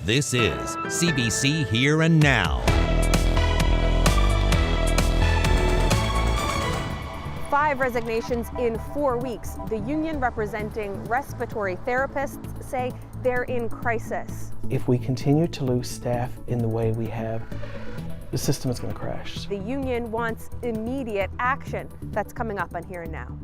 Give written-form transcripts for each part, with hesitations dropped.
This is CBC Here and Now. 5 resignations in 4 weeks. The union representing respiratory therapists say they're in crisis. If we continue to lose staff in the way we have, the system is going to crash. The union wants immediate action. That's coming up on Here and Now.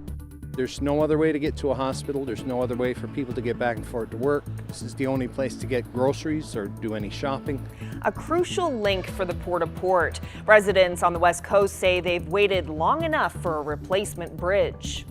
There's no other way to get to a hospital. There's no other way for people to get back and forth to work. This is the only place to get groceries or do any shopping. A crucial link for the port-to-port. Residents on the West Coast say they've waited long enough for a replacement bridge.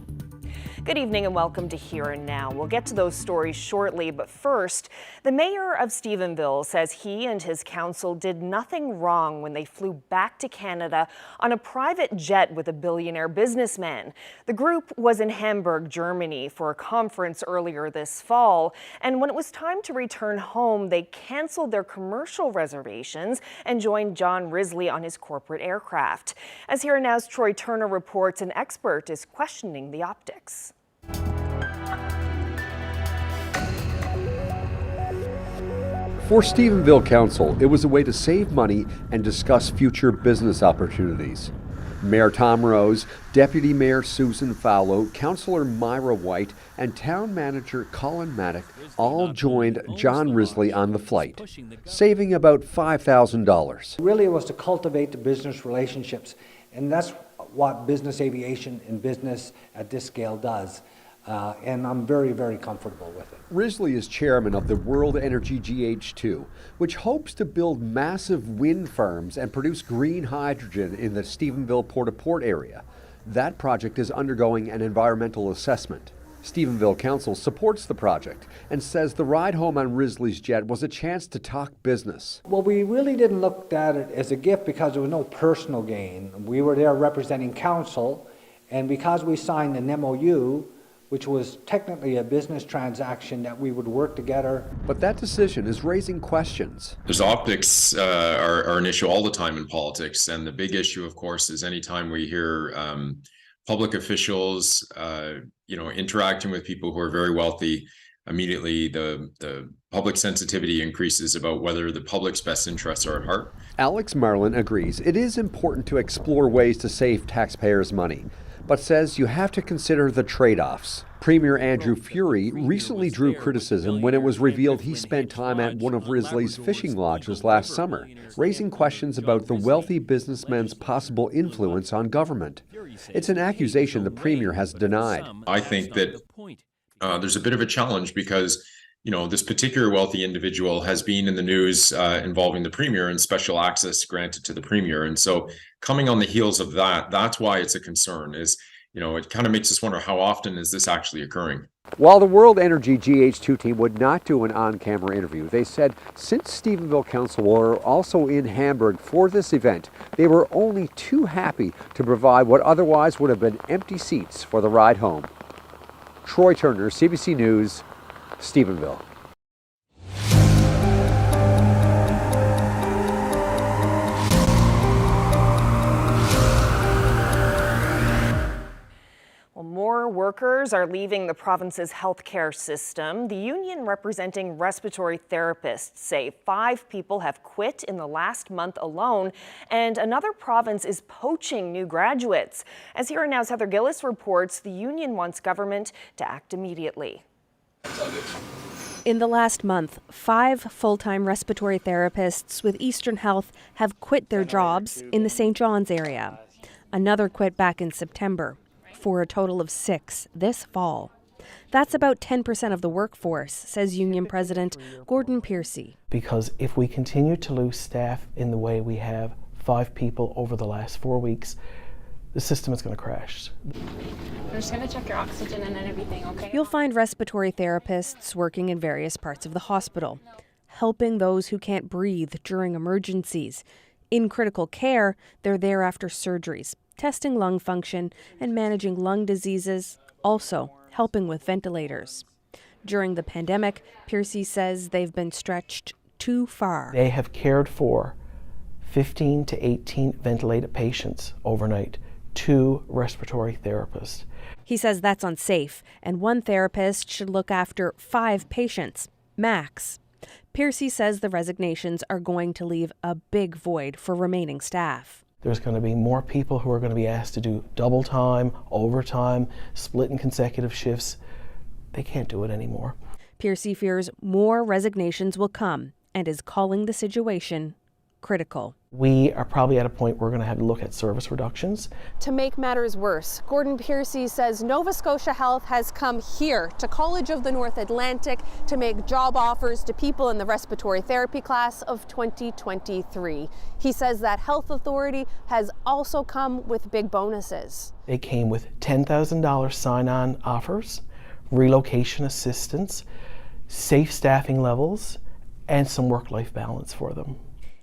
Good evening and welcome to Here and Now. We'll get to those stories shortly, but first, the mayor of Stephenville says he and his council did nothing wrong when they flew back to Canada on a private jet with a billionaire businessman. The group was in Hamburg, Germany for a conference earlier this fall, and when it was time to return home, they canceled their commercial reservations and joined John Risley on his corporate aircraft. As Here and Now's Troy Turner reports, an expert is questioning the optics. For Stephenville Council, it was a way to save money and discuss future business opportunities. Mayor Tom Rose, Deputy Mayor Susan Fowler, Councillor Myra White, and Town Manager Colin Maddock all joined John Risley on the flight, saving about $5,000. Really, it was to cultivate the business relationships, and that's what business aviation and business at this scale does. And I'm very, very comfortable with it. Risley is chairman of the World Energy GH2, which hopes to build massive wind farms and produce green hydrogen in the Stephenville port-to-port area. That project is undergoing an environmental assessment. Stephenville Council supports the project and says the ride home on Risley's jet was a chance to talk business. Well, we really didn't look at it as a gift because there was no personal gain. We were there representing council, and because we signed an MOU, which was technically a business transaction, that we would work together. But that decision is raising questions. There's optics are an issue all the time in politics, and the big issue, of course, is anytime we hear public officials, interacting with people who are very wealthy, immediately the public sensitivity increases about whether the public's best interests are at heart. Alex Marlin agrees it is important to explore ways to save taxpayers' money, but says you have to consider the trade-offs. Premier Andrew Ferry recently drew criticism when it was revealed he spent time at one of Risley's fishing lodges last summer, raising questions about the wealthy businessman's possible influence on government. It's an accusation the Premier has denied. I think that there's a bit of a challenge because this particular wealthy individual has been in the news involving the Premier and special access granted to the Premier. And so coming on the heels of that, that's why it's a concern is, it kind of makes us wonder how often is this actually occurring? While the World Energy GH2 team would not do an on-camera interview, they said since Stephenville Council were also in Hamburg for this event, they were only too happy to provide what otherwise would have been empty seats for the ride home. Troy Turner, CBC News, Stephenville. Well, more workers are leaving the province's healthcare system. The union representing respiratory therapists say 5 people have quit in the last month alone, and another province is poaching new graduates. As Here and Now's Heather Gillis reports, the union wants government to act immediately. In the last month, 5 full-time respiratory therapists with Eastern Health have quit their jobs in the St. John's area. Another quit back in September, for a total of 6 this fall. That's about 10% of the workforce, says Union President Gordon Piercy. Because if we continue to lose staff in the way we have, 5 people over the last 4 weeks, the system is going to crash. I'm just going to check your oxygen and everything, okay? You'll find respiratory therapists working in various parts of the hospital, helping those who can't breathe during emergencies. In critical care, they're there after surgeries, testing lung function and managing lung diseases, also helping with ventilators. During the pandemic, Piercy says they've been stretched too far. They have cared for 15 to 18 ventilated patients overnight, 2 respiratory therapists. He says that's unsafe, and one therapist should look after 5 patients, max. Piercy says the resignations are going to leave a big void for remaining staff. There's going to be more people who are going to be asked to do double time, overtime, split in consecutive shifts. They can't do it anymore. Piercy fears more resignations will come and is calling the situation critical. We are probably at a point where we're going to have to look at service reductions. To make matters worse, Gordon Piercy says Nova Scotia Health has come here to College of the North Atlantic to make job offers to people in the respiratory therapy class of 2023. He says that health authority has also come with big bonuses. They came with $10,000 sign-on offers, relocation assistance, safe staffing levels, and some work-life balance for them.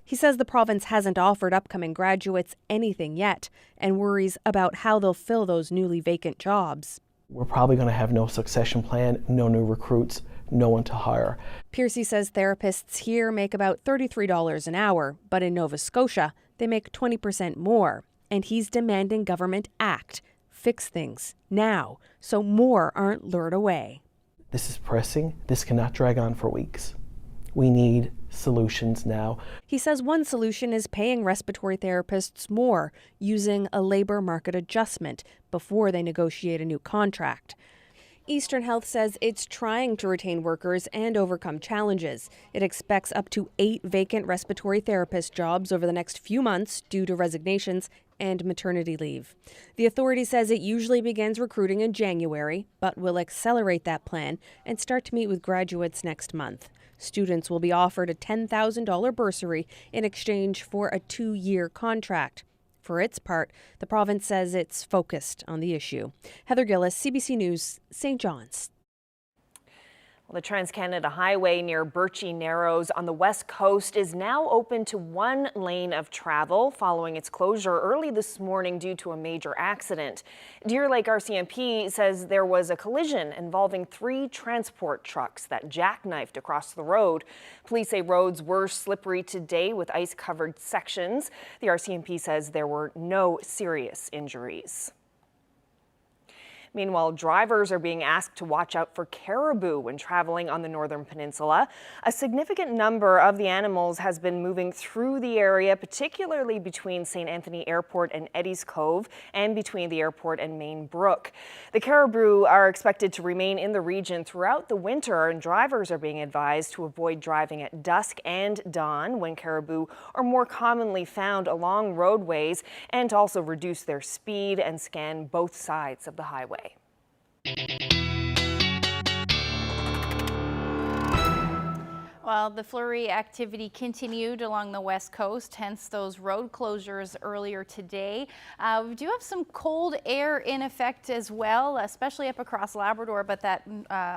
He says the province hasn't offered upcoming graduates anything yet and worries about how they'll fill those newly vacant jobs. We're probably going to have no succession plan, no new recruits, no one to hire. Piercy says therapists here make about $33 an hour, but in Nova Scotia, they make 20% more. And he's demanding government act, fix things now, so more aren't lured away. This is pressing. This cannot drag on for weeks. We need solutions now. He says one solution is paying respiratory therapists more using a labor market adjustment before they negotiate a new contract. Eastern Health says it's trying to retain workers and overcome challenges. It expects up to 8 vacant respiratory therapist jobs over the next few months due to resignations and maternity leave. The authority says it usually begins recruiting in January, but will accelerate that plan and start to meet with graduates next month. Students will be offered a $10,000 bursary in exchange for a 2-year contract. For its part, the province says it's focused on the issue. Heather Gillis, CBC News, St. John's. Well, the Trans-Canada Highway near Birchie Narrows on the west coast is now open to 1 lane of travel following its closure early this morning due to a major accident. Deer Lake RCMP says there was a collision involving 3 transport trucks that jackknifed across the road. Police say roads were slippery today with ice-covered sections. The RCMP says there were no serious injuries. Meanwhile, drivers are being asked to watch out for caribou when traveling on the Northern Peninsula. A significant number of the animals has been moving through the area, particularly between St. Anthony Airport and Eddies Cove and between the airport and Main Brook. The caribou are expected to remain in the region throughout the winter, and drivers are being advised to avoid driving at dusk and dawn when caribou are more commonly found along roadways, and to also reduce their speed and scan both sides of the highway. Well, the flurry activity continued along the west coast, hence those road closures earlier today. We do have some cold air in effect as well, especially up across Labrador, but that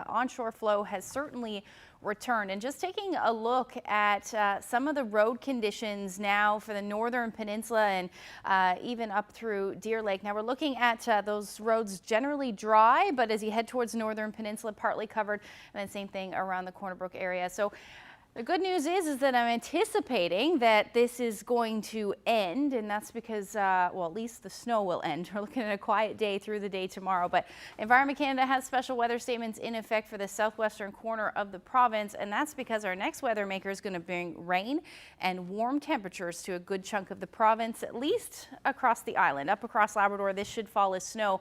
onshore flow has certainly returned. And just taking a look at some of the road conditions now for the Northern Peninsula and even up through Deer Lake. Now we're looking at those roads generally dry, but as you head towards Northern Peninsula, partly covered, and then same thing around the Corner Brook area. So the good news is that I'm anticipating that this is going to end, and that's because, well, at least the snow will end. We're looking at a quiet day through the day tomorrow, but Environment Canada has special weather statements in effect for the southwestern corner of the province, and that's because our next weather maker is going to bring rain and warm temperatures to a good chunk of the province, at least across the island. Up across Labrador, this should fall as snow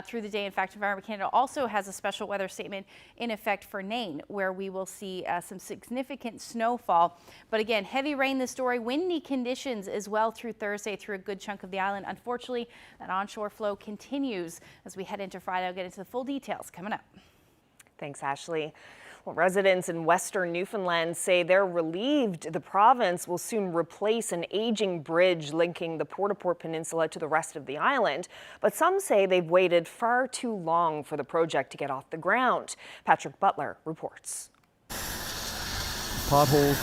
through the day. In fact, Environment Canada also has a special weather statement in effect for Nain, where we will see some significant snowfall. But again, heavy rain this story, windy conditions as well through Thursday through a good chunk of the island. Unfortunately, that onshore flow continues as we head into Friday. I'll get into the full details coming up. Thanks, Ashley. Well, residents in Western Newfoundland say they're relieved the province will soon replace an aging bridge linking the Port-au-Port Peninsula to the rest of the island. But some say they've waited far too long for the project to get off the ground. Patrick Butler reports. Potholes,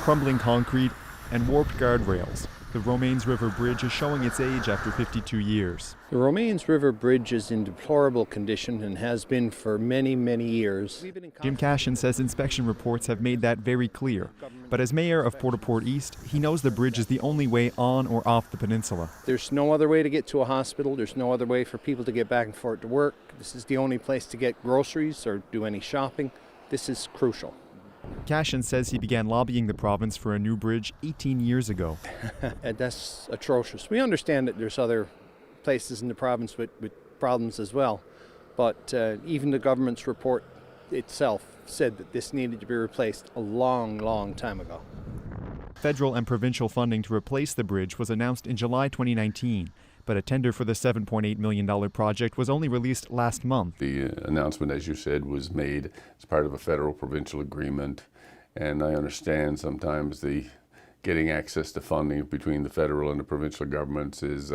crumbling concrete, and warped guardrails. The Romaines River Bridge is showing its age after 52 years. The Romaines River Bridge is in deplorable condition and has been for many, many years. Jim Cashin says inspection reports have made that very clear. But as mayor of Port-au-Port East, he knows the bridge is the only way on or off the peninsula. There's no other way to get to a hospital. There's no other way for people to get back and forth to work. This is the only place to get groceries or do any shopping. This is crucial. Cashin says he began lobbying the province for a new bridge 18 years ago. And that's atrocious. We understand that there's other places in the province with problems as well, but even the government's report itself said that this needed to be replaced a long, long time ago. Federal and provincial funding to replace the bridge was announced in July 2019, but a tender for the $7.8 million project was only released last month. The announcement, as you said, was made as part of a federal-provincial agreement, and I understand sometimes the getting access to funding between the federal and the provincial governments is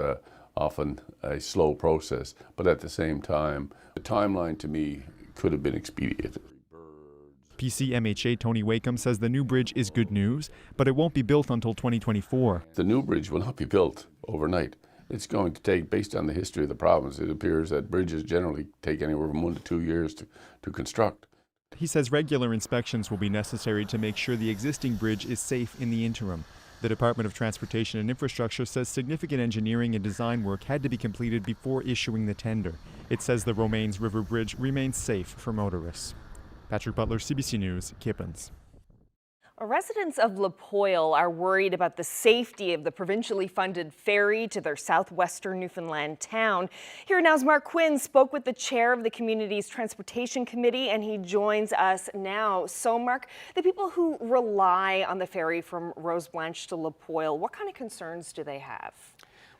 often a slow process, but at the same time, the timeline to me could have been expedited. PC MHA Tony Wakeham says the new bridge is good news, but it won't be built until 2024. The new bridge will not be built overnight. It's going to take, based on the history of the province, it appears that bridges generally take anywhere from 1 to 2 years to construct. He says regular inspections will be necessary to make sure the existing bridge is safe in the interim. The Department of Transportation and Infrastructure says significant engineering and design work had to be completed before issuing the tender. It says the Romaines River Bridge remains safe for motorists. Patrick Butler, CBC News, Kippens. Residents of Lapoil are worried about the safety of the provincially funded ferry to their southwestern Newfoundland town. Here Now's Mark Quinn spoke with the chair of the community's transportation committee, and he joins us now. So, Mark, the people who rely on the ferry from Rose Blanche to Lapoil, what kind of concerns do they have?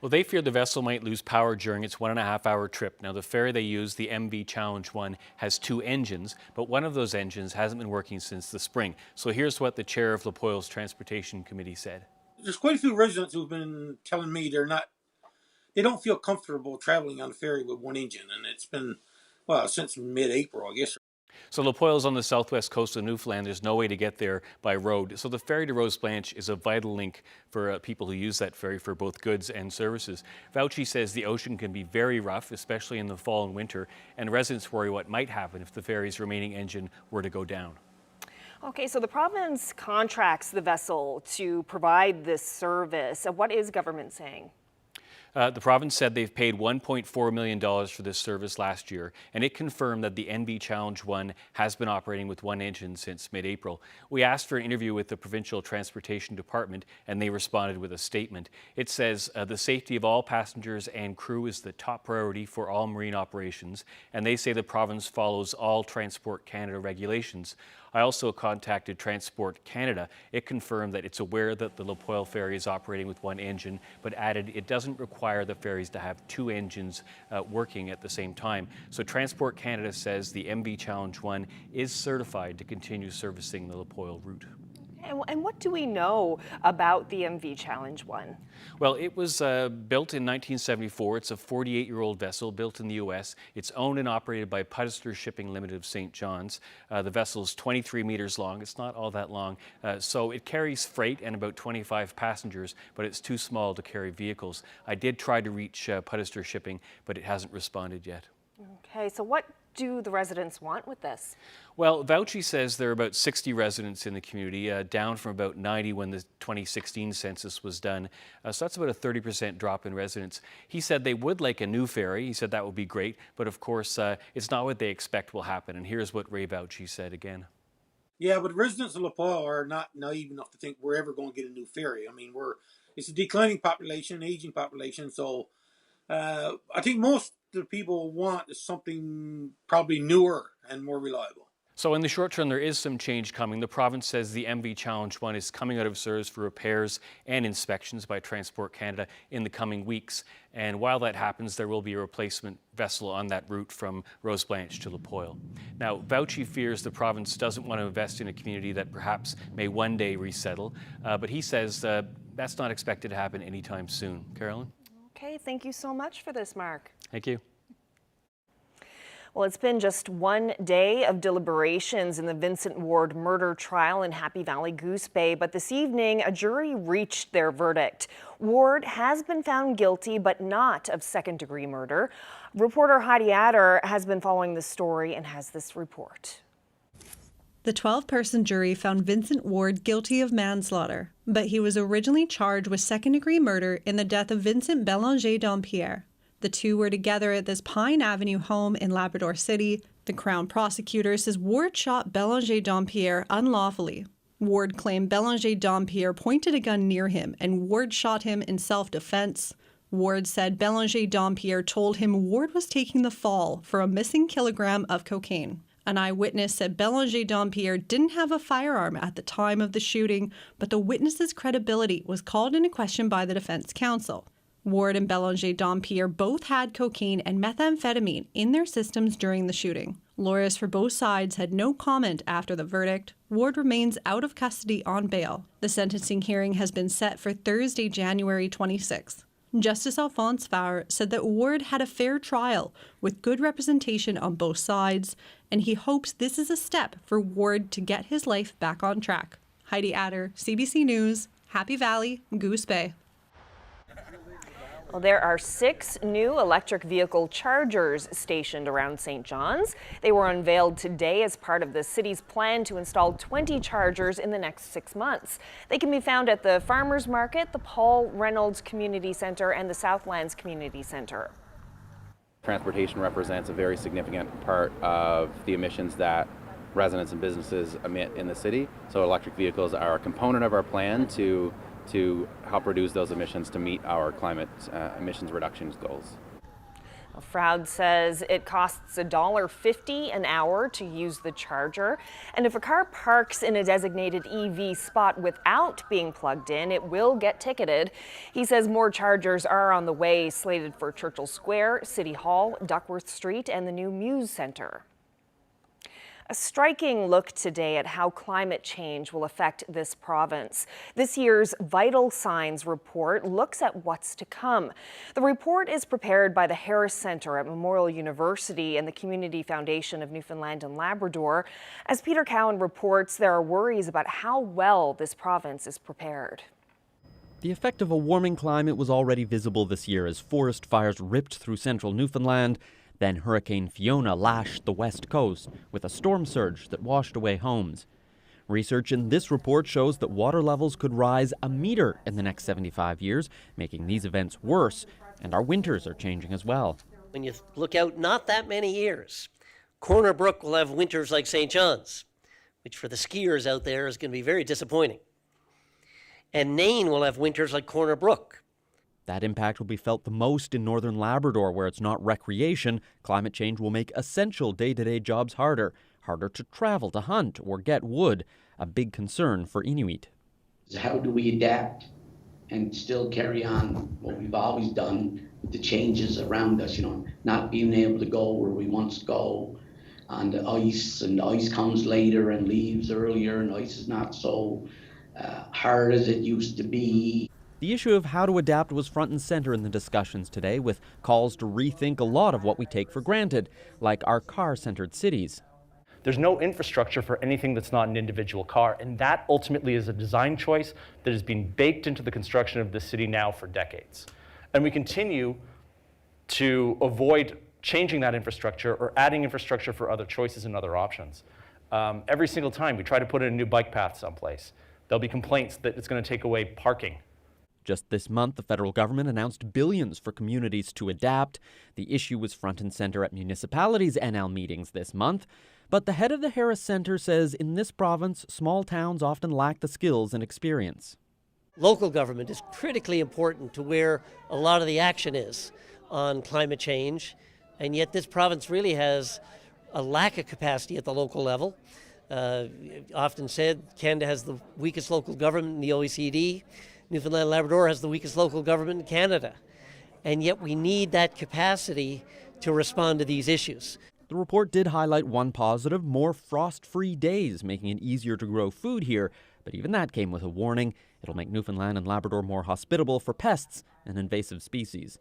Well, they fear the vessel might lose power during its 1.5-hour trip. Now, the ferry they use, the MV Challenge 1, has 2 engines, but one of those engines hasn't been working since the spring. So here's what the chair of Lapoil's Transportation Committee said. There's quite a few residents who've been telling me they don't feel comfortable traveling on the ferry with one engine, and it's been, well, since mid-April, I guess. So Lapoil is on the southwest coast of Newfoundland. There's no way to get there by road. So the ferry to Rose Blanche is a vital link for people who use that ferry for both goods and services. Fauci says the ocean can be very rough, especially in the fall and winter, and residents worry what might happen if the ferry's remaining engine were to go down. Okay, so the province contracts the vessel to provide this service. What is government saying? The province said they've paid $1.4 million for this service last year, and it confirmed that the NB Challenge 1 has been operating with one engine since mid-April. We asked for an interview with the Provincial Transportation Department, and they responded with a statement. It says the safety of all passengers and crew is the top priority for all marine operations, and they say the province follows all Transport Canada regulations. I also contacted Transport Canada. It confirmed that it's aware that the Lapoil ferry is operating with one engine, but added it doesn't require the ferries to have 2 engines working at the same time. So Transport Canada says the MV Challenge 1 is certified to continue servicing the Lapoil route. And what do we know about the MV Challenge 1? Well, it was built in 1974. It's a 48-year-old vessel built in the U.S. It's owned and operated by Pudister Shipping Limited of St. John's. The vessel's 23 meters long. It's not all that long. So it carries freight and about 25 passengers, but it's too small to carry vehicles. I did try to reach Pudister Shipping, but it hasn't responded yet. Okay, so what do the residents want with this? Well, Fauci says there are about 60 residents in the community, down from about 90 when the 2016 census was done. So that's about a 30% drop in residents. He said they would like a new ferry. He said that would be great, but of course, it's not what they expect will happen. And here's what Ray Fauci said again. Yeah, but residents of Lapoil are not naive enough to think we're ever going to get a new ferry. I mean, it's a declining population, aging population, so I think most of the people want is something probably newer and more reliable. So in the short term, there is some change coming. The province says the MV Challenge 1 is coming out of service for repairs and inspections by Transport Canada in the coming weeks. And while that happens, there will be a replacement vessel on that route from Rose Blanche to Lapoil. Now, Fauci fears the province doesn't want to invest in a community that perhaps may one day resettle, but he says that's not expected to happen anytime soon. Carolyn? Okay, thank you so much for this, Mark. Thank you. Well, it's been just one day of deliberations in the Vincent Ward murder trial in Happy Valley Goose Bay, but this evening a jury reached their verdict. Ward has been found guilty, but not of second-degree murder. Reporter Heidi Adder has been following the story and has this report. The 12-person jury found Vincent Ward guilty of manslaughter, but he was originally charged with second-degree murder in the death of Vincent Bélanger Dampierre. The two were together at this Pine Avenue home in Labrador City The Crown prosecutor says Ward shot Bélanger Dompierre unlawfully. Ward claimed Bélanger Dompierre pointed a gun near him and Ward shot him in self-defense. Ward said Bélanger Dompierre told him Ward was taking the fall for a missing kilogram of cocaine. An eyewitness said Bélanger Dompierre didn't have a firearm at the time of the shooting, but the witness's credibility was called into question by the defense counsel. Ward and Bélanger Dompierre both had cocaine and methamphetamine in their systems during the shooting. Lawyers for both sides had no comment after the verdict. Ward remains out of custody on bail. The sentencing hearing has been set for Thursday, January 26th. Justice Alphonse Faure said that Ward had a fair trial with good representation on both sides, and he hopes this is a step for Ward to get his life back on track. Heidi Adder, CBC News, Happy Valley, Goose Bay. Well, there are 6 new electric vehicle chargers stationed around St. John's. They were unveiled today as part of the city's plan to install 20 chargers in the next 6 months. They can be found at the Farmers Market, the Paul Reynolds Community Centre, and the Southlands Community Centre. Transportation represents a very significant part of the emissions that residents and businesses emit in the city. So electric vehicles are a component of our plan to help reduce those emissions to meet our climate emissions reductions goals. Froud says it costs $1.50 an hour to use the charger, and if a car parks in a designated EV spot without being plugged in, it will get ticketed. He says more chargers are on the way, slated for Churchill Square, City Hall, Duckworth Street, and the new Muse Centre. A striking look today at how climate change will affect this province. This year's Vital Signs report looks at what's to come. The report is prepared by the Harris Centre at Memorial University and the Community Foundation of Newfoundland and Labrador. As Peter Cowan reports, there are worries about how well this province is prepared. The effect of a warming climate was already visible this year as forest fires ripped through central Newfoundland. Then Hurricane Fiona lashed the west coast with a storm surge that washed away homes. Research in this report shows that water levels could rise a meter in the next 75 years, making these events worse, and our winters are changing as well. When you look out not that many years, Corner Brook will have winters like St. John's, which for the skiers out there is going to be very disappointing. And Nain will have winters like Corner Brook. That impact will be felt the most in northern Labrador, where it's not recreation. Climate change will make essential day-to-day jobs harder to travel, to hunt, or get wood, a big concern for Inuit. How do we adapt and still carry on what we've always done with the changes around us, not being able to go where we once go, and ice comes later and leaves earlier, and ice is not so hard as it used to be. The issue of how to adapt was front and center in the discussions today, with calls to rethink a lot of what we take for granted, like our car-centered cities. There's no infrastructure for anything that's not an individual car, and that ultimately is a design choice that has been baked into the construction of the city now for decades. And we continue to avoid changing that infrastructure or adding infrastructure for other choices and other options. Every single time we try to put in a new bike path someplace, there'll be complaints that it's going to take away parking. Just this month, the federal government announced billions for communities to adapt. The issue was front and center at municipalities' NL meetings this month. But the head of the Harris Centre says in this province, small towns often lack the skills and experience. Local government is critically important to where a lot of the action is on climate change, and yet this province really has a lack of capacity at the local level. Often said, Canada has the weakest local government in the OECD. Newfoundland and Labrador has the weakest local government in Canada. And yet we need that capacity to respond to these issues. The report did highlight one positive: more frost-free days, making it easier to grow food here. But even that came with a warning. It'll make Newfoundland and Labrador more hospitable for pests and invasive species.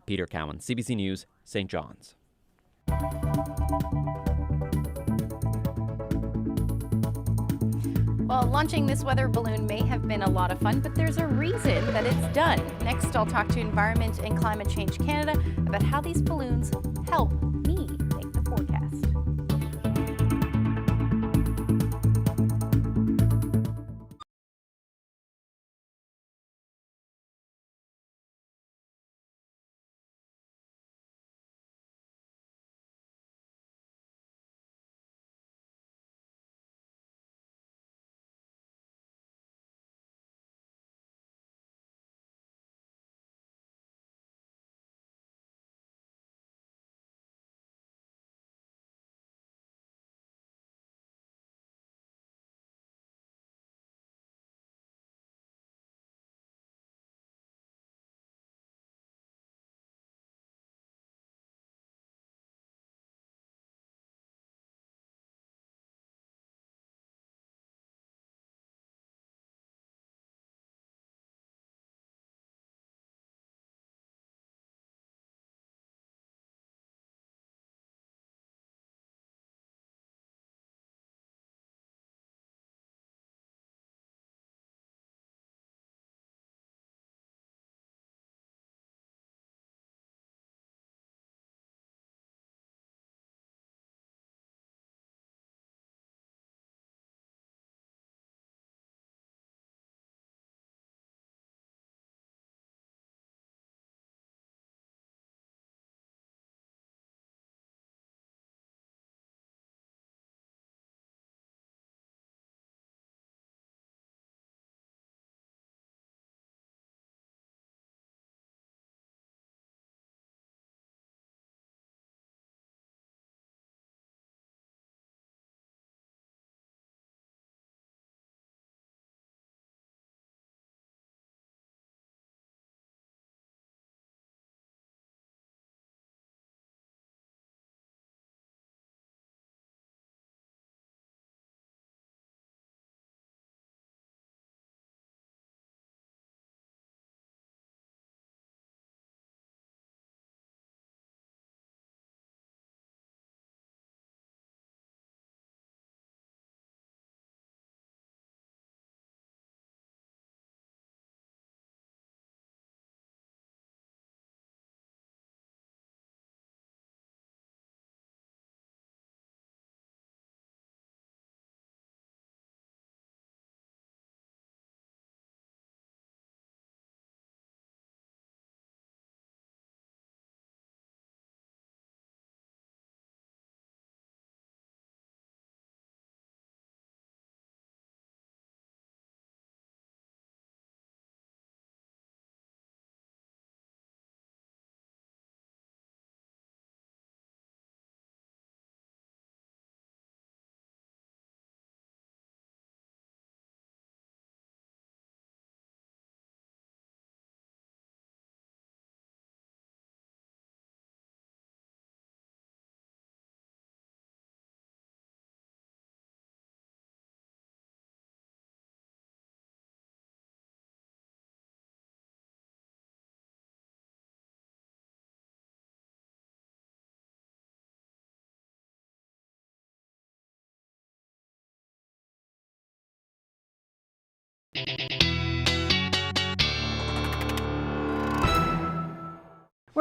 Peter Cowan, CBC News, St. John's. Well, launching this weather balloon may have been a lot of fun, but there's a reason that it's done. Next, I'll talk to Environment and Climate Change Canada about how these balloons help me make the forecast.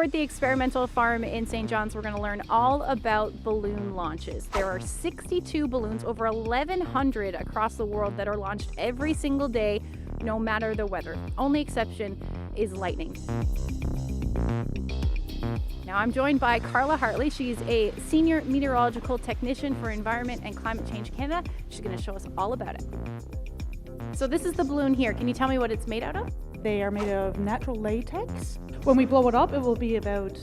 we're at the experimental farm in St. John's. We're going to learn all about balloon launches. There are 62 balloons, over 1,100 across the world, that are launched every single day, no matter the weather. Only exception is lightning. Now I'm joined by Carla Hartley. She's a senior meteorological technician for Environment and Climate Change Canada. She's going to show us all about it. So this is the balloon here. Can you tell me what it's made out of? They are made of natural latex. When we blow it up, it will be about,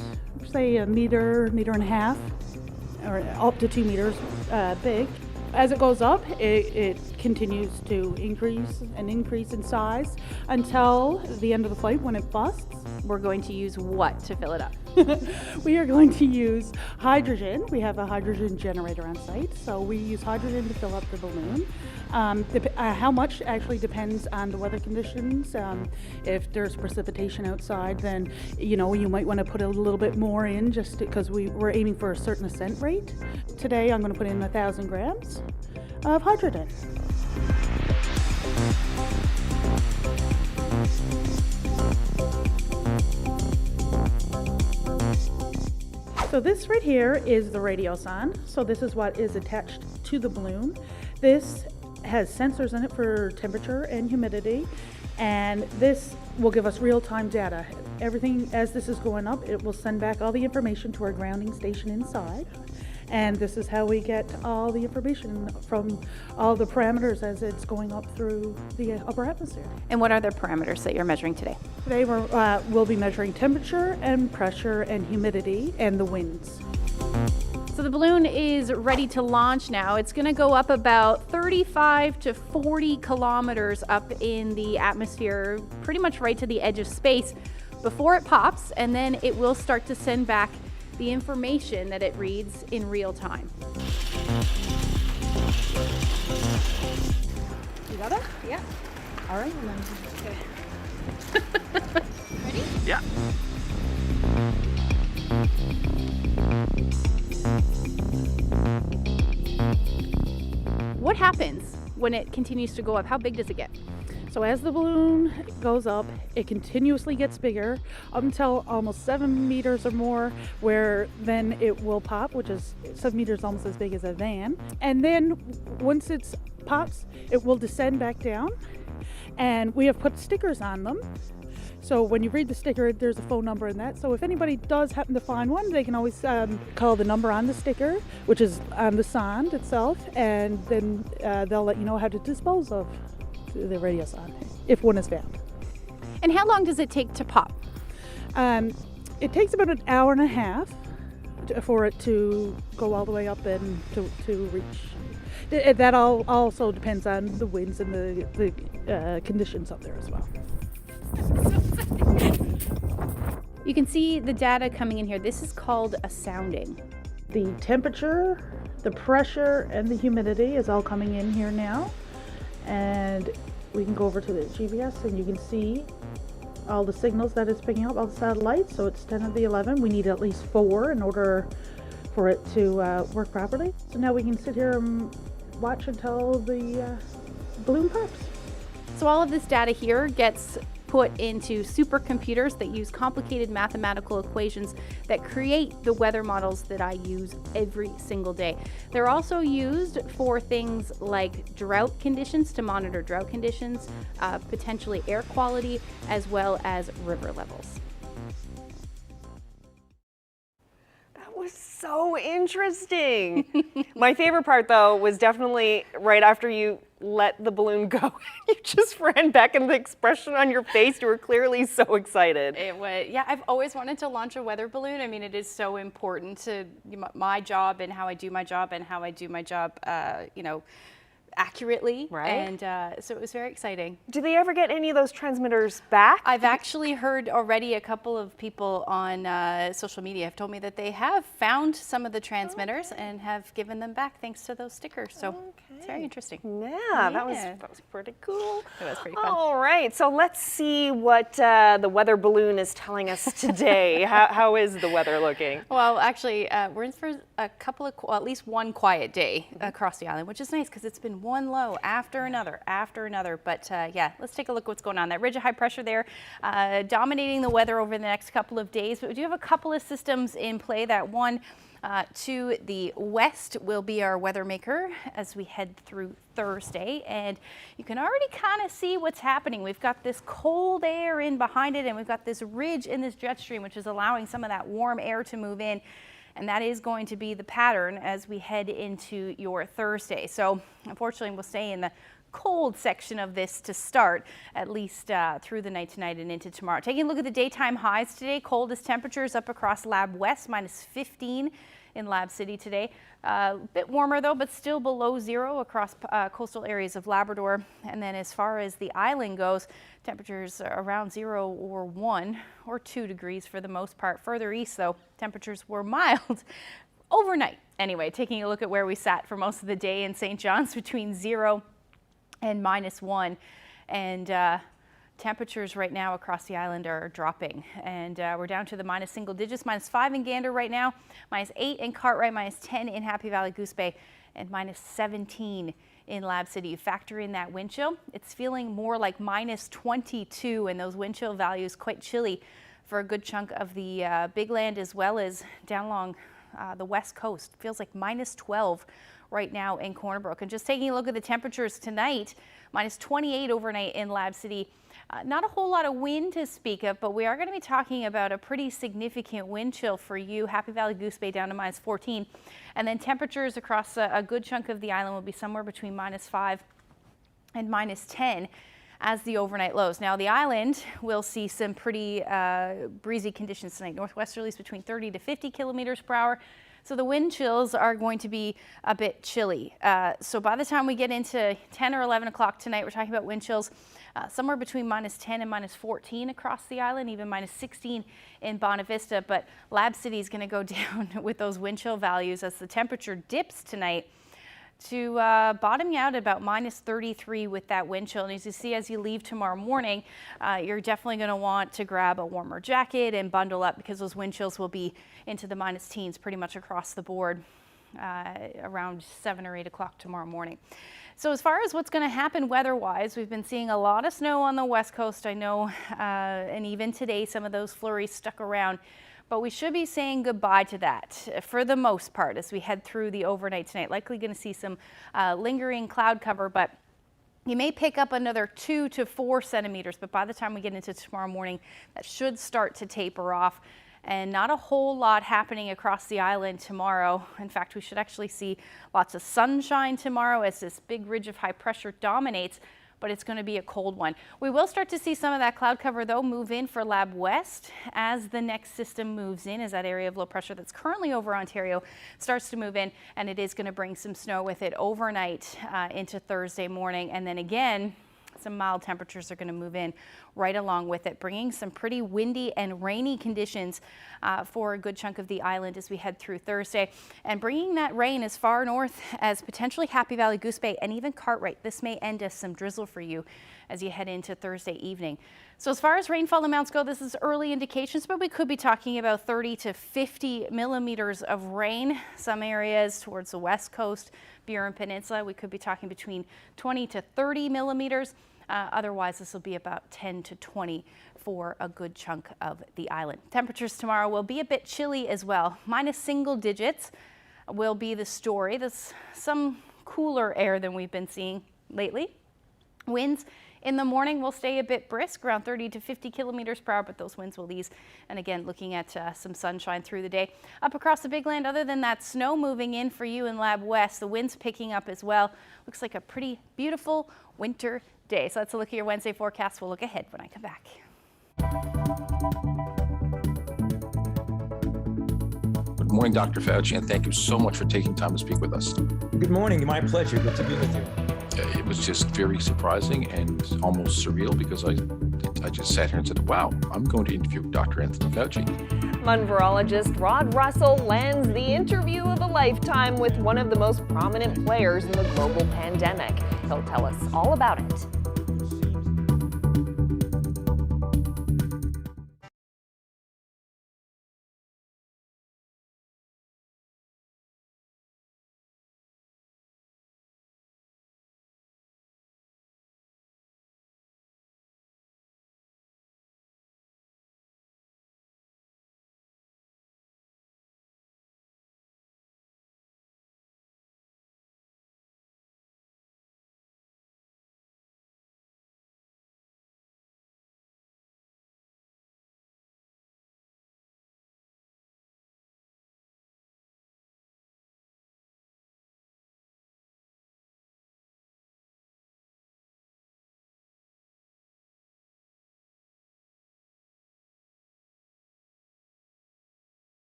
say, a meter, meter and a half, or up to 2 meters big. As it goes up, it continues to increase and increase in size until the end of the flight when it busts. We're going to use what to fill it up? We are going to use hydrogen. We have a hydrogen generator on site, so we use hydrogen to fill up the balloon. How much actually depends on the weather conditions. If there's precipitation outside, then you might want to put a little bit more in, just because we're aiming for a certain ascent rate. Today I'm going to put in 1,000 grams of hydrogen. So this right here is the radiosonde. So this is what is attached to the balloon. This has sensors in it for temperature and humidity, and this will give us real-time data. Everything, as this is going up, it will send back all the information to our grounding station inside. And this is how we get all the information from all the parameters as it's going up through the upper atmosphere. And what are the parameters that you're measuring today? Today we'll be measuring temperature and pressure and humidity and the winds. So the balloon is ready to launch now. It's going to go up about 35 to 40 kilometers up in the atmosphere, pretty much right to the edge of space before it pops, and then it will start to send back the information that it reads in real time. You got it? Yeah. All right. Okay. Ready? Yeah. What happens when it continues to go up? How big does it get? So as the balloon goes up, it continuously gets bigger up until almost 7 meters or more, where then it will pop, which is 7 meters, almost as big as a van. And then once it pops, it will descend back down. And we have put stickers on them. So when you read the sticker, there's a phone number in that. So if anybody does happen to find one, they can always call the number on the sticker, which is on the sonde itself, and then they'll let you know how to dispose of the radiosonde if one is found. And how long does it take to pop? It takes about an hour and a half for it to go all the way up and to reach. That all also depends on the winds and the conditions up there as well. You can see the data coming in here. This is called a sounding. The temperature, the pressure, and the humidity is all coming in here now. And we can go over to the GPS and you can see all the signals that it's picking up, all the satellites. So it's 10 of the 11. We need at least 4 in order for it to work properly. So now we can sit here and watch until the balloon pops. So all of this data here gets put into supercomputers that use complicated mathematical equations that create the weather models that I use every single day. They're also used for things like drought conditions, to monitor drought conditions, potentially air quality, as well as river levels. That was so interesting. My favorite part, though, was definitely right after you let the balloon go. You just ran back, and the expression on your face, you were clearly so excited. It was, yeah, I've always wanted to launch a weather balloon. I mean, it is so important to my job and how I do my job accurately. Right. And so it was very exciting. Do they ever get any of those transmitters back? I've actually heard already a couple of people on social media have told me that they have found some of the transmitters and have given them back thanks to those stickers. So it's very interesting. Yeah, that was pretty cool. It was pretty fun. All right, so let's see what the weather balloon is telling us today. How is the weather looking? Well, actually, we're in for a couple of, at least one quiet day across the island, which is nice because it's been again, one low after another. But yeah, let's take a look at what's going on. That ridge of high pressure there dominating the weather over the next couple of days. But we do have a couple of systems in play. That one to the west will be our weather maker as we head through Thursday, and you can already kind of see what's happening. We've got this cold air in behind it, and we've got this ridge in this jet stream, which is allowing some of that warm air to move in, and that is going to be the pattern as we head into your Thursday. So unfortunately, we'll stay in the cold section of this to start, at least through the night tonight and into tomorrow. Taking a look at the daytime highs today, coldest temperatures up across Lab West, -15 in Lab City today. A bit warmer though, but still below zero across coastal areas of Labrador. And then as far as the island goes, temperatures around 0 or 1 or 2 degrees for the most part. Further east though, temperatures were mild overnight. Anyway, taking a look at where we sat for most of the day in St. John's, between 0 and -1, and temperatures right now across the island are dropping, and we're down to the minus single digits. -5 in Gander right now, -8 in Cartwright, -10 in Happy Valley Goose Bay, and -17 in Lab City. You factor in that wind chill, it's feeling more like -22, and those wind chill values quite chilly for a good chunk of the Big Land as well as down along the west coast. Feels like -12 right now in Corner Brook. And just taking a look at the temperatures tonight, -28 overnight in Lab City. Not a whole lot of wind to speak of, but we are going to be talking about a pretty significant wind chill for you. Happy Valley Goose Bay down to -14. And then temperatures across a good chunk of the island will be somewhere between -5 and -10 as the overnight lows. Now the island will see some pretty breezy conditions tonight. Northwesterlies between 30 to 50 kilometers per hour. So the wind chills are going to be a bit chilly. So by the time we get into 10 or 11 o'clock tonight, we're talking about wind chills somewhere between -10 and -14 across the island, even -16 in Bonavista. But Lab City is going to go down with those wind chill values as the temperature dips tonight to bottoming out about -33 with that wind chill. And as you see, as you leave tomorrow morning, you're definitely going to want to grab a warmer jacket and bundle up, because those wind chills will be into the minus teens pretty much across the board around 7 or 8 o'clock tomorrow morning. So as far as what's going to happen weather-wise, we've been seeing a lot of snow on the west coast, I know, and even today some of those flurries stuck around. But we should be saying goodbye to that for the most part as we head through the overnight tonight. Likely going to see some lingering cloud cover, but you may pick up another 2 to 4 centimeters. But by the time we get into tomorrow morning, that should start to taper off. And not a whole lot happening across the island tomorrow. In fact, we should actually see lots of sunshine tomorrow as this big ridge of high pressure dominates. But it's going to be a cold one. We will start to see some of that cloud cover though move in for Lab West as the next system moves in, as that area of low pressure that's currently over Ontario starts to move in, and it is going to bring some snow with it overnight into Thursday morning. And then again, some mild temperatures are going to move in right along with it, bringing some pretty windy and rainy conditions for a good chunk of the island as we head through Thursday, and bringing that rain as far north as potentially Happy Valley, Goose Bay, and even Cartwright. This may end as some drizzle for you as you head into Thursday evening. So as far as rainfall amounts go, this is early indications, but we could be talking about 30 to 50 millimeters of rain. Some areas towards the west coast, Burin Peninsula, we could be talking between 20 to 30 millimeters. Otherwise, this will be about 10 to 20 for a good chunk of the island. Temperatures tomorrow will be a bit chilly as well. Minus single digits will be the story. There's some cooler air than we've been seeing lately. Winds in the morning will stay a bit brisk, around 30 to 50 kilometers per hour, but those winds will ease. And again, looking at some sunshine through the day. Up across the Big Land, other than that snow moving in for you in Lab West, the winds picking up as well. Looks like a pretty beautiful winter day. So that's a look at your Wednesday forecast. We'll look ahead when I come back. Good morning, Dr. Fauci, and thank you so much for taking time to speak with us. Good morning. My pleasure. Good to be with you. It was just very surprising and almost surreal, because I just sat here and said, wow, I'm going to interview Dr. Anthony Fauci. Munn virologist Rod Russell lands the interview of a lifetime with one of the most prominent players in the global pandemic. He'll tell us all about it.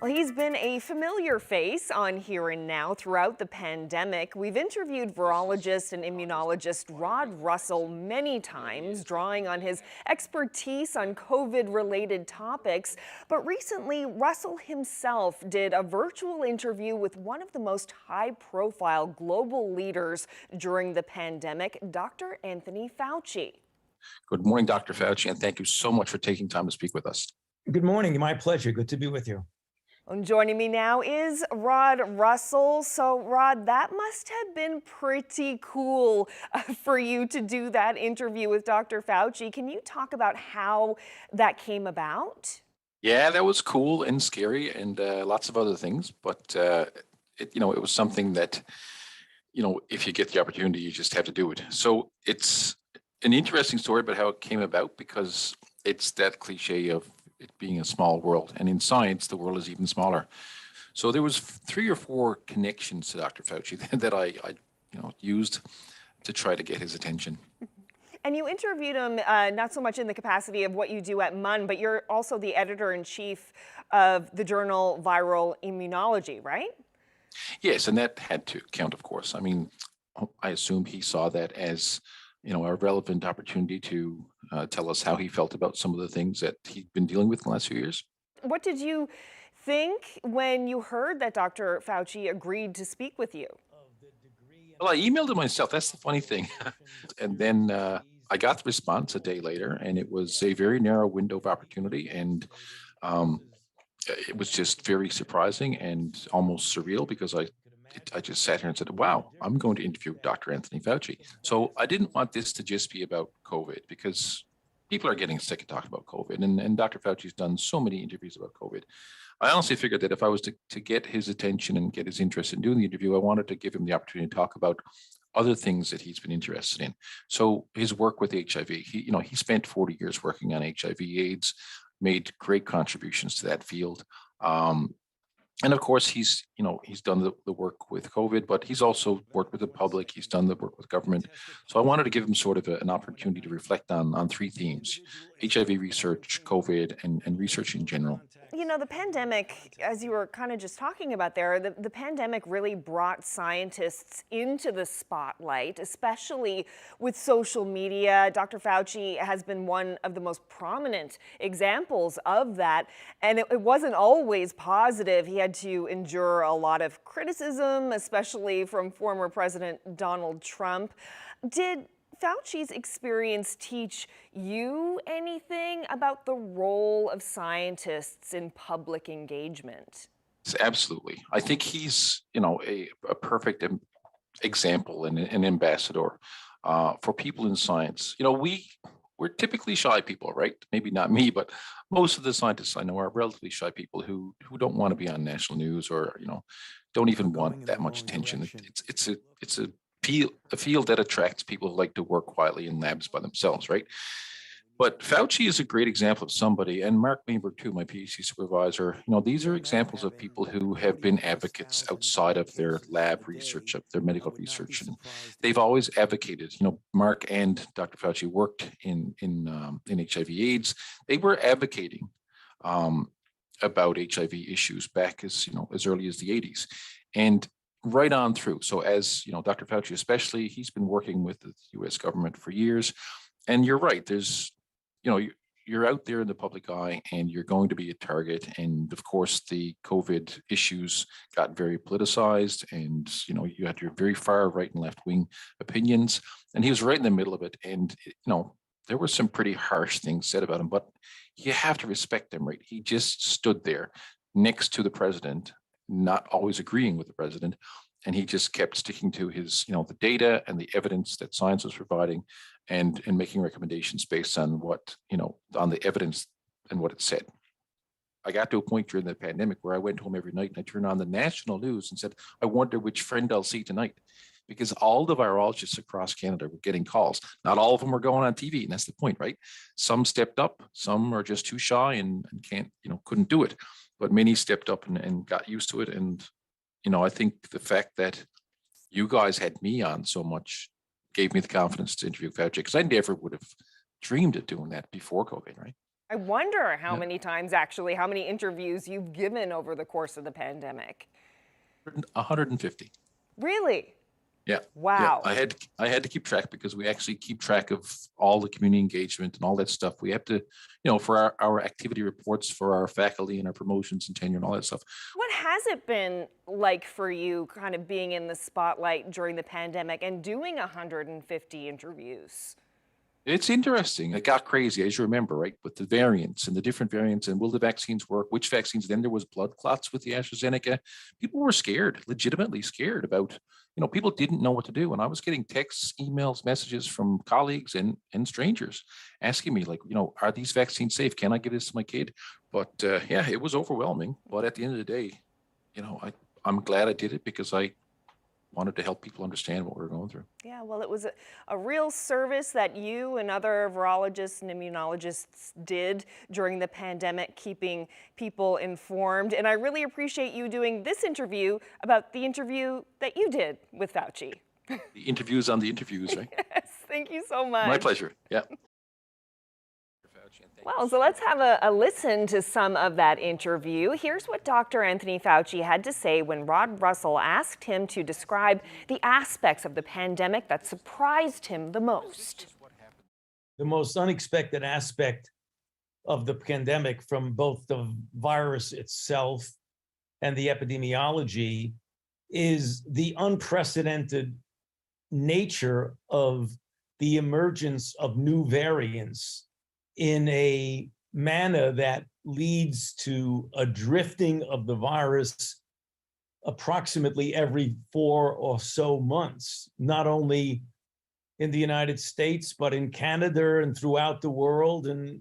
Well, he's been a familiar face on Here and Now throughout the pandemic. We've interviewed virologist and immunologist Rod Russell many times, drawing on his expertise on COVID-related topics. But recently, Russell himself did a virtual interview with one of the most high-profile global leaders during the pandemic, Dr. Anthony Fauci. Good morning, Dr. Fauci, and thank you so much for taking time to speak with us. Good morning. My pleasure. Good to be with you. And joining me now is Rod Russell. So, Rod, that must have been pretty cool for you to do that interview with Dr. Fauci. Can you talk about how that came about? Yeah, that was cool and scary and lots of other things. But, it was something that, if you get the opportunity, you just have to do it. So it's an interesting story about how it came about, because it's that cliche of it being a small world, and in science the world is even smaller. So there was 3 or 4 connections to Dr. Fauci that I used to try to get his attention. And you interviewed him not so much in the capacity of what you do at MUN, but you're also the editor-in-chief of the journal Viral Immunology, right? Yes, and that had to count, of course. I mean, I assume he saw that as a relevant opportunity to tell us how he felt about some of the things that he'd been dealing with in the last few years. What did you think when you heard that Dr. Fauci agreed to speak with you? Well, I emailed him myself. That's the funny thing. And then I got the response a day later, and it was a very narrow window of opportunity. And it was just very surprising and almost surreal, because I just sat here and said, wow, I'm going to interview Dr. Anthony Fauci. So I didn't want this to just be about COVID, because people are getting sick of talking about COVID. And Dr. Fauci's done so many interviews about COVID. I honestly figured that if I was to get his attention and get his interest in doing the interview, I wanted to give him the opportunity to talk about other things that he's been interested in. So his work with HIV, he spent 40 years working on HIV/AIDS, made great contributions to that field. And of course, he's done the work with COVID, but he's also worked with the public. He's done the work with government. So I wanted to give him sort of an opportunity to reflect on 3 themes: HIV research, COVID, and research in general. The pandemic, as you were kind of just talking about there, the pandemic really brought scientists into the spotlight, especially with social media. Dr. Fauci has been one of the most prominent examples of that, and it wasn't always positive. He had to endure a lot of criticism, especially from former President Donald Trump. Did Fauci's experience teach you anything about the role of scientists in public engagement? Absolutely. I think he's, a perfect example and an ambassador for people in science. We're typically shy people, right? Maybe not me, but most of the scientists I know are relatively shy people who don't want to be on national news, or, don't even want that much attention. It's a field that attracts people who like to work quietly in labs by themselves, right? But Fauci is a great example of somebody, and Mark Greenberg too, my PhD supervisor. These are examples of people who have been advocates outside of their lab research, of their medical research, and they've always advocated. Mark and Dr. Fauci worked in HIV/AIDS. They were advocating about HIV issues back as early as the 80s, and right on through. So as Dr. Fauci especially, he's been working with the U.S. government for years. And you're right, there's, you're out there in the public eye, and you're going to be a target. And of course, the COVID issues got very politicized, and you had your very far right and left wing opinions. And he was right in the middle of it. And there were some pretty harsh things said about him, but you have to respect him, right? He just stood there next to the president, not always agreeing with the president, and he just kept sticking to his, the data and the evidence that science was providing, and making recommendations based on what, on the evidence and what it said. I got to a point during the pandemic where I went home every night and I turned on the national news and said, I wonder which friend I'll see tonight, because all the virologists across Canada were getting calls. Not all of them were going on TV, and that's the point, right? Some stepped up, some are just too shy and couldn't do it. But many stepped up and got used to it. And, I think the fact that you guys had me on so much gave me the confidence to interview Fauci, because I never would have dreamed of doing that before COVID, right? I wonder how many times, actually, how many interviews you've given over the course of the pandemic. 150. Really? Yeah. Wow. Yeah. I had to keep track because we actually keep track of all the community engagement and all that stuff. We have to, for our activity reports for our faculty and our promotions and tenure and all that stuff. What has it been like for you kind of being in the spotlight during the pandemic and doing 150 interviews? It's interesting. It got crazy, as you remember, right? With the variants and the different variants and will the vaccines work? Which vaccines? Then there was blood clots with the AstraZeneca. People were scared, legitimately scared about, people didn't know what to do. And I was getting texts, emails, messages from colleagues and strangers asking me like, are these vaccines safe? Can I give this to my kid? But yeah, it was overwhelming. But at the end of the day, I'm glad I did it because I wanted to help people understand what we were going through. Yeah, well, it was a real service that you and other virologists and immunologists did during the pandemic, keeping people informed. And I really appreciate you doing this interview about the interview that you did with Fauci. The interviews on the interviews, right? Yes, thank you so much. My pleasure. Yeah. Well, so let's have a listen to some of that interview. Here's what Dr. Anthony Fauci had to say when Rod Russell asked him to describe the aspects of the pandemic that surprised him the most. The most unexpected aspect of the pandemic, from both the virus itself and the epidemiology, is the unprecedented nature of the emergence of new variants in a manner that leads to a drifting of the virus approximately every 4 or so months, not only in the United States, but in Canada and throughout the world and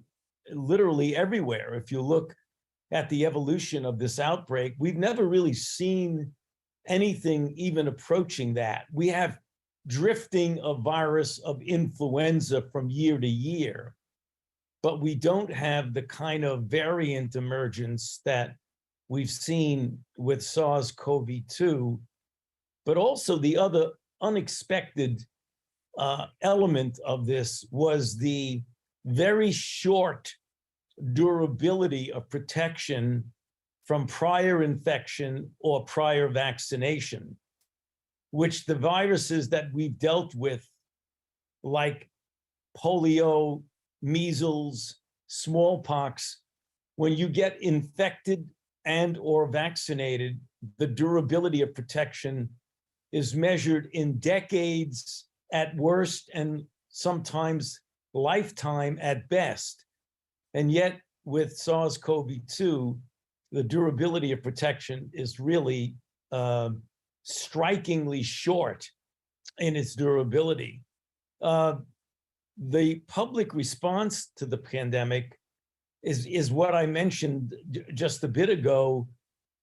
literally everywhere. If you look at the evolution of this outbreak, we've never really seen anything even approaching that. We have drifting of virus of influenza from year to year, but we don't have the kind of variant emergence that we've seen with SARS-CoV-2. But also the other unexpected element of this was the very short durability of protection from prior infection or prior vaccination, which the viruses that we've dealt with, like polio, measles, smallpox, when you get infected and or vaccinated, the durability of protection is measured in decades at worst and sometimes lifetime at best. And yet with SARS-CoV-2, the durability of protection is really strikingly short in its durability. The public response to the pandemic is what I mentioned just a bit ago,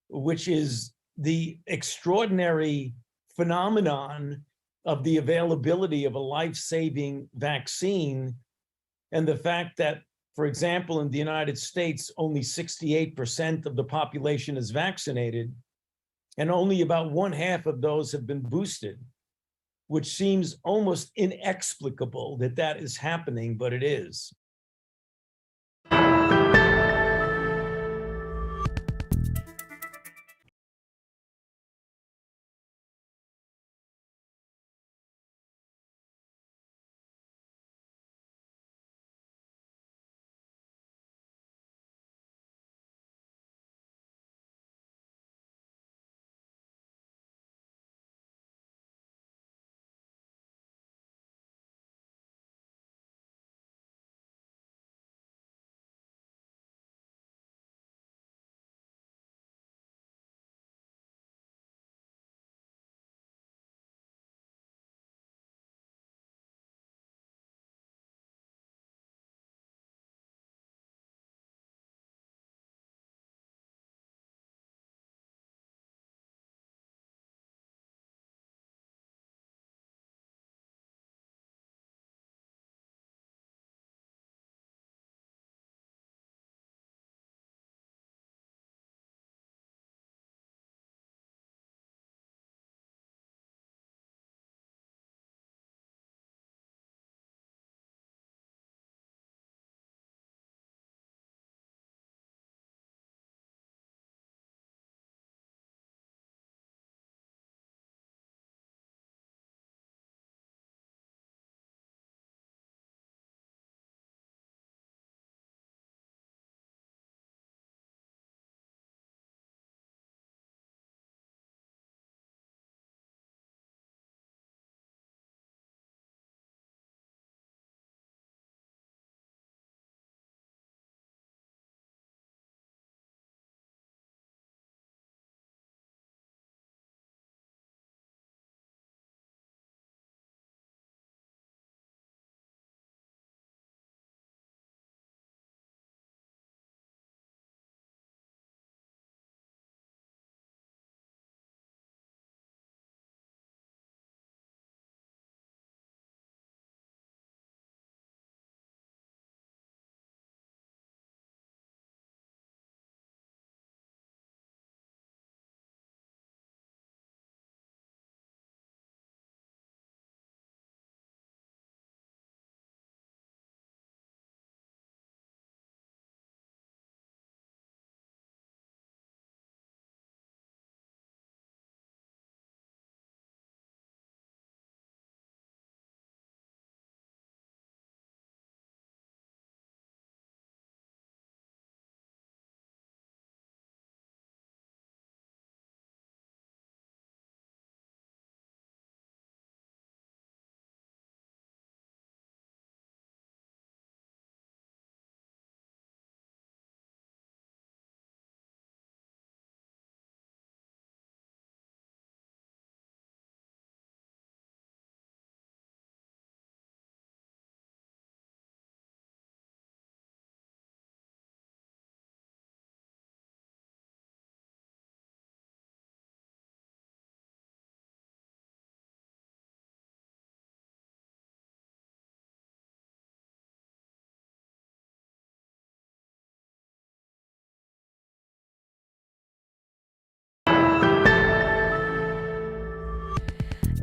which is the extraordinary phenomenon of the availability of a life-saving vaccine, and the fact that, for example, in the United States, only 68% of the population is vaccinated, and only about 1/2 of those have been boosted, which seems almost inexplicable that that is happening, but it is.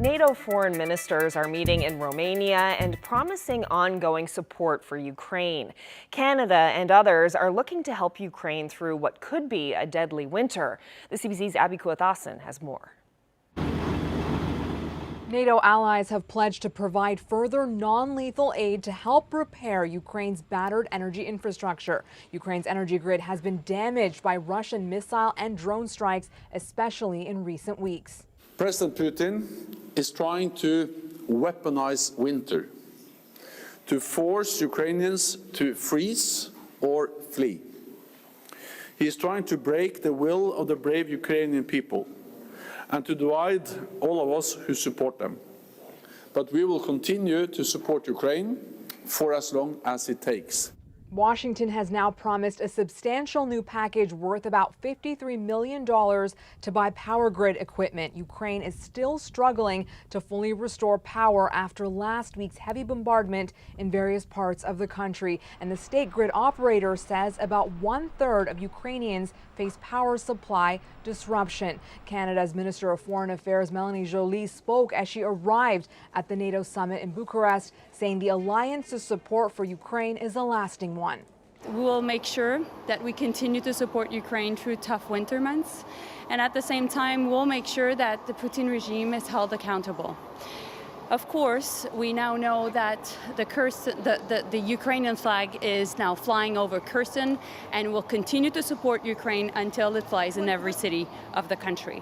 NATO foreign ministers are meeting in Romania and promising ongoing support for Ukraine. Canada and others are looking to help Ukraine through what could be a deadly winter. The CBC's Abby Kuathasan has more. NATO allies have pledged to provide further non-lethal aid to help repair Ukraine's battered energy infrastructure. Ukraine's energy grid has been damaged by Russian missile and drone strikes, especially in recent weeks. President Putin is trying to weaponize winter, to force Ukrainians to freeze or flee. He is trying to break the will of the brave Ukrainian people and to divide all of us who support them. But we will continue to support Ukraine for as long as it takes. Washington has now promised a substantial new package worth about $53 million to buy power grid equipment. Ukraine is still struggling to fully restore power after last week's heavy bombardment in various parts of the country. And the state grid operator says about 1/3 of Ukrainians face power supply disruption. Canada's Minister of Foreign Affairs, Melanie Joly, spoke as she arrived at the NATO summit in Bucharest, saying the alliance's support for Ukraine is a lasting one. We will make sure that we continue to support Ukraine through tough winter months, and at the same time, we'll make sure that the Putin regime is held accountable. Of course, we now know that the Ukrainian flag is now flying over Kherson, and will continue to support Ukraine until it flies in every city of the country.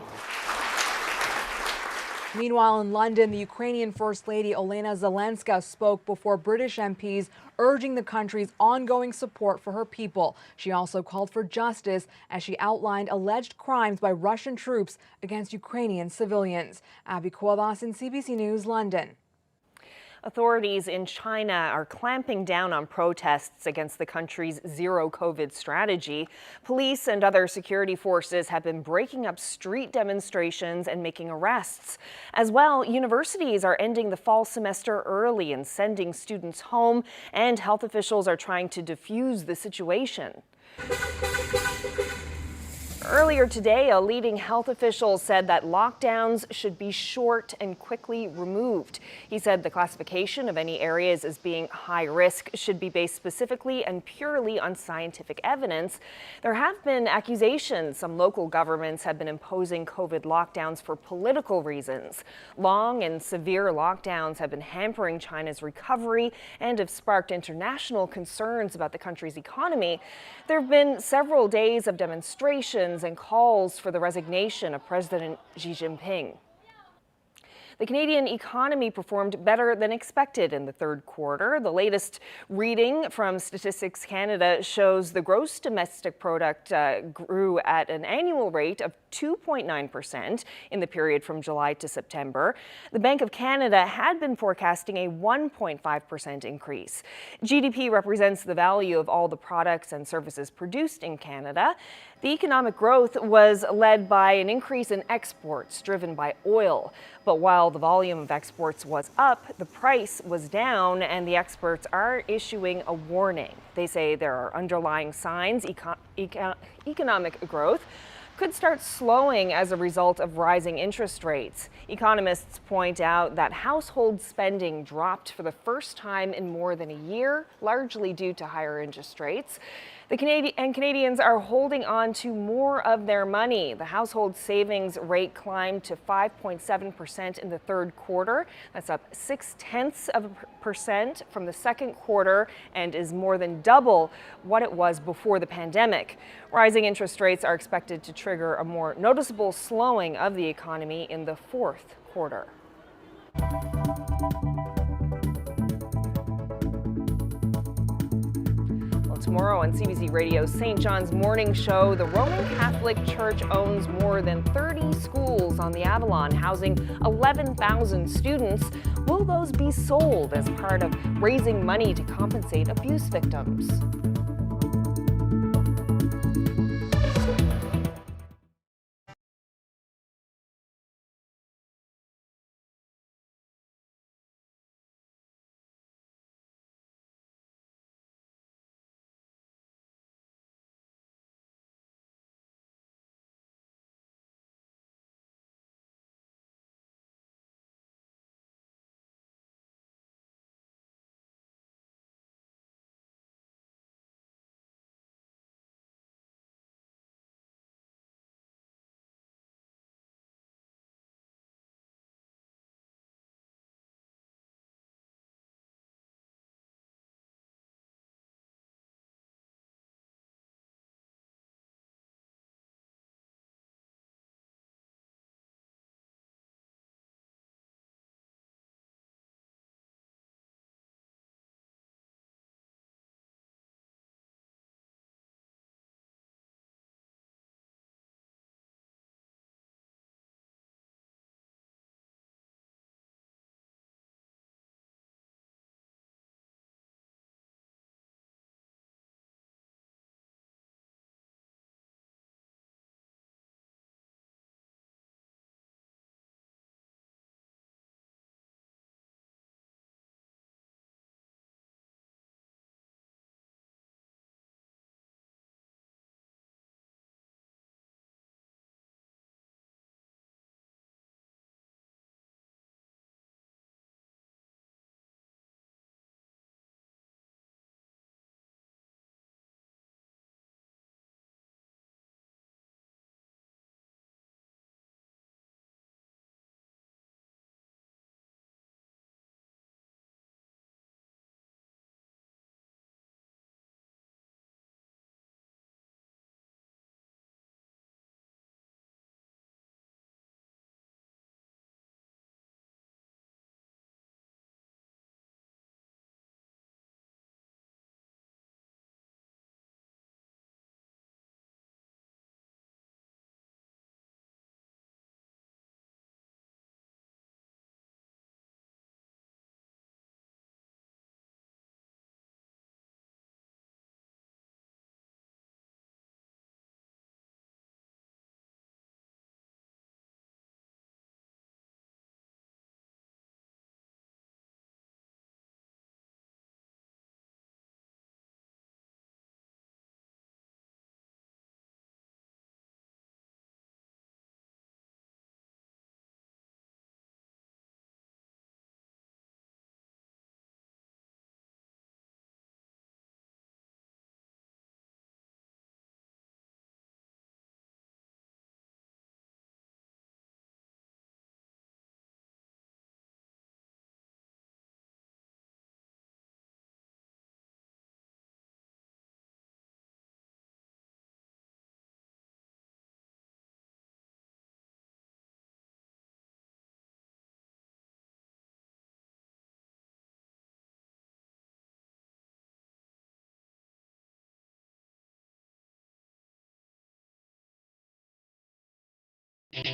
Meanwhile, in London, the Ukrainian First Lady Olena Zelenska spoke before British MPs, urging the country's ongoing support for her people. She also called for justice as she outlined alleged crimes by Russian troops against Ukrainian civilians. Abby Kuathasan, CBC News, London. Authorities in China are clamping down on protests against the country's zero-COVID strategy. Police and other security forces have been breaking up street demonstrations and making arrests. As well, universities are ending the fall semester early and sending students home, and health officials are trying to defuse the situation. Earlier today, a leading health official said that lockdowns should be short and quickly removed. He said the classification of any areas as being high risk should be based specifically and purely on scientific evidence. There have been accusations some local governments have been imposing COVID lockdowns for political reasons. Long and severe lockdowns have been hampering China's recovery and have sparked international concerns about the country's economy. There have been several days of demonstrations and calls for the resignation of President Xi Jinping. The Canadian economy performed better than expected in the third quarter. The latest reading from Statistics Canada shows the gross domestic product grew at an annual rate of 2.9% in the period from July to September. The Bank of Canada had been forecasting a 1.5% increase. GDP represents the value of all the products and services produced in Canada. The economic growth was led by an increase in exports driven by oil. But while the volume of exports was up, the price was down, and the experts are issuing a warning. They say there are underlying signs economic growth could start slowing as a result of rising interest rates. Economists point out that household spending dropped for the first time in more than a year, largely due to higher interest rates. Canadians are holding on to more of their money. The household savings rate climbed to 5.7% in the third quarter. That's up 0.6% from the second quarter and is more than double what it was before the pandemic. Rising interest rates are expected to trigger a more noticeable slowing of the economy in the fourth quarter. Tomorrow on CBC Radio's St. John's Morning Show, the Roman Catholic Church owns more than 30 schools on the Avalon, housing 11,000 students. Will those be sold as part of raising money to compensate abuse victims?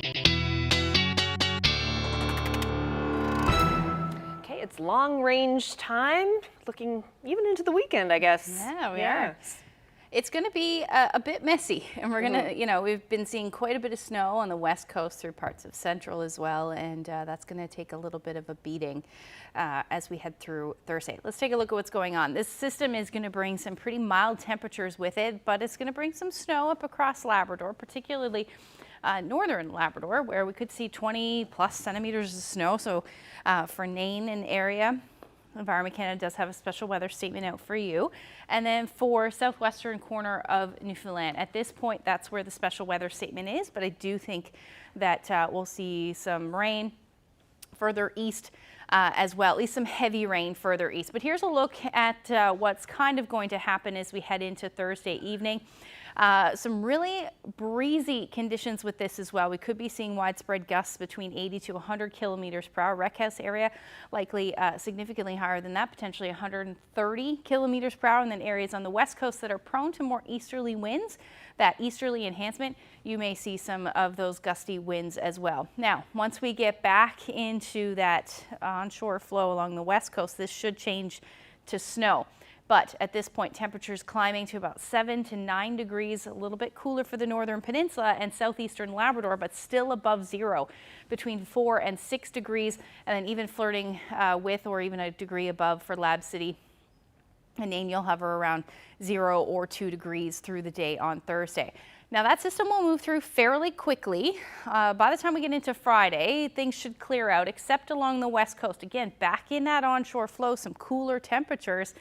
Okay, it's long range time, looking even into the weekend, I guess. Yeah, we are. It's going to be a bit messy, and we're going to, you know, we've been seeing quite a bit of snow on the west coast through parts of central as well, and that's going to take a little bit of a beating as we head through Thursday. Let's take a look at what's going on. This system is going to bring some pretty mild temperatures with it, but it's going to bring some snow up across Labrador, particularly northern Labrador, where we could see 20 plus centimeters of snow. So for Nain and area, Environment Canada does have a special weather statement out for you. And then for southwestern corner of Newfoundland, at this point, that's where the special weather statement is. But I do think that we'll see some rain further east as well, at least some heavy rain further east. But here's a look at what's kind of going to happen as we head into Thursday evening. Some really breezy conditions with this as well. We could be seeing widespread gusts between 80 to 100 kilometers per hour. Wreck House area likely significantly higher than that, potentially 130 kilometers per hour. And then areas on the west coast that are prone to more easterly winds, that easterly enhancement, you may see some of those gusty winds as well. Now, once we get back into that onshore flow along the west coast, this should change to snow. But at this point, temperatures climbing to about 7 to 9 degrees, a little bit cooler for the northern peninsula and southeastern Labrador, but still above zero, between 4 and 6 degrees, and then even flirting with or even a degree above for Lab City. And Nain, you'll hover around 0 or 2 degrees through the day on Thursday. Now that system will move through fairly quickly. By the time we get into Friday, things should clear out, except along the west coast. Again, back in that onshore flow, some cooler temperatures.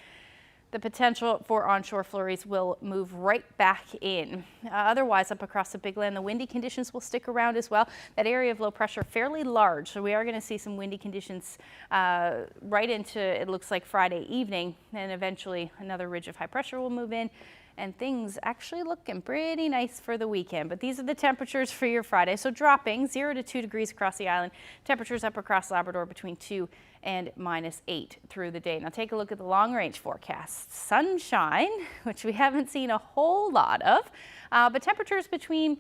The potential for onshore flurries will move right back in. Otherwise, up across the Big Land, the windy conditions will stick around as well. That area of low pressure fairly large, so we are going to see some windy conditions right into, it looks like, Friday evening, and eventually another ridge of high pressure will move in, and things actually looking pretty nice for the weekend. But these are the temperatures for your Friday. So dropping 0 to 2 degrees across the island. Temperatures up across Labrador between 2 and -8 through the day. Now take a look at the long range forecast. Sunshine, which we haven't seen a whole lot of, but temperatures between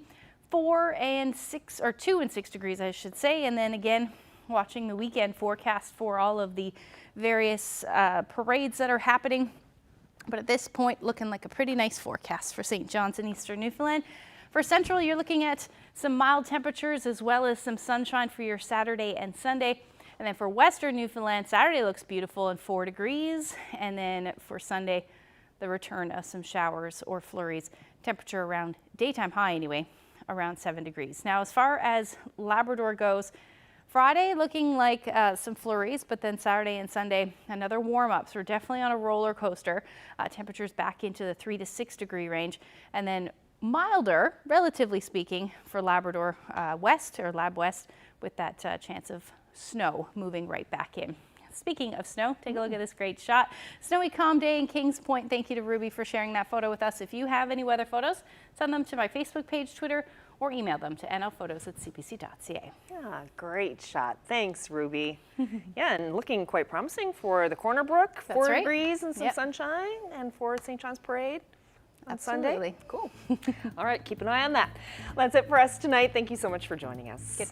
4 and 6, or 2 and 6 degrees, I should say. And then again, watching the weekend forecast for all of the various parades that are happening. But at this point, looking like a pretty nice forecast for St. John's and Eastern Newfoundland. For Central, you're looking at some mild temperatures as well as some sunshine for your Saturday and Sunday. And then for Western Newfoundland, Saturday looks beautiful and 4 degrees. And then for Sunday, the return of some showers or flurries. Temperature around, daytime high anyway, around 7 degrees. Now, as far as Labrador goes, Friday looking like some flurries, but then Saturday and Sunday, another warm up. So we're definitely on a roller coaster. Temperatures back into the 3 to 6 degree range. And then milder, relatively speaking, for Labrador West or Lab West, with that chance of snow moving right back in. Speaking of snow, take a look at this great shot. Snowy, calm day in Kings Point. Thank you to Ruby for sharing that photo with us. If you have any weather photos, send them to my Facebook page, Twitter, or email them to nlphotos@cbc.ca. Yeah, great shot. Thanks, Ruby. Yeah, and looking quite promising for the Corner Brook, 4 degrees and some sunshine, and for St. John's Parade on Sunday. Cool. All right, keep an eye on that. That's it for us tonight. Thank you so much for joining us. Good.